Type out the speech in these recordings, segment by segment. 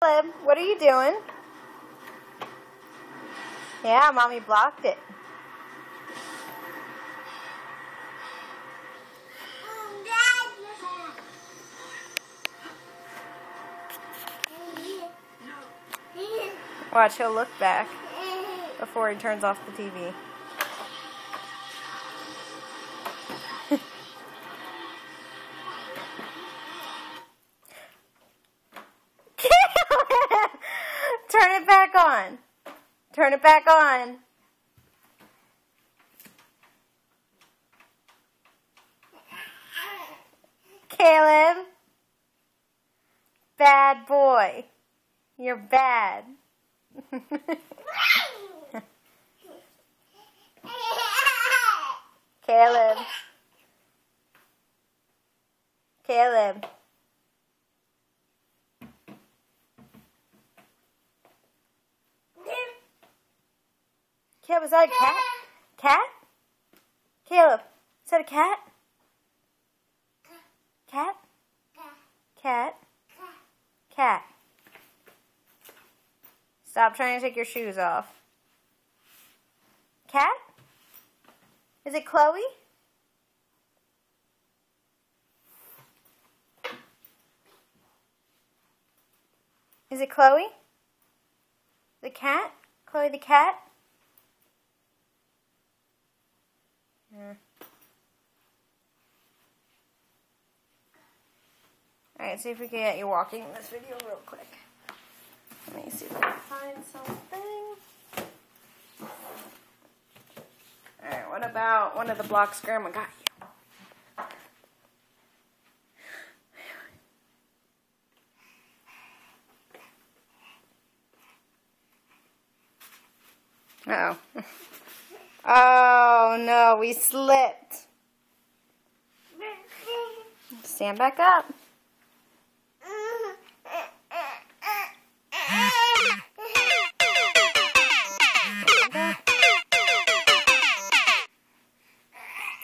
Caleb, what are you doing? Yeah, Mommy blocked it. Watch, he'll look back before he turns off the TV. Turn it back on. Turn it back on. Caleb. Bad boy. You're bad. Caleb. Caleb. Caleb, is that a cat? Cat? Caleb, is that a cat? Cat? Cat? Cat. Stop trying to take your shoes off. Cat? Is it Chloe? Is it Chloe? The cat? Chloe the cat? Yeah. Alright, see if we can get you walking in this video real quick. Let me see if I can find something. Alright, what about one of the blocks Grandma got you? Uh-oh. Oh, no, we slipped. Stand back up.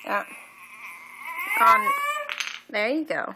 Yeah. There you go.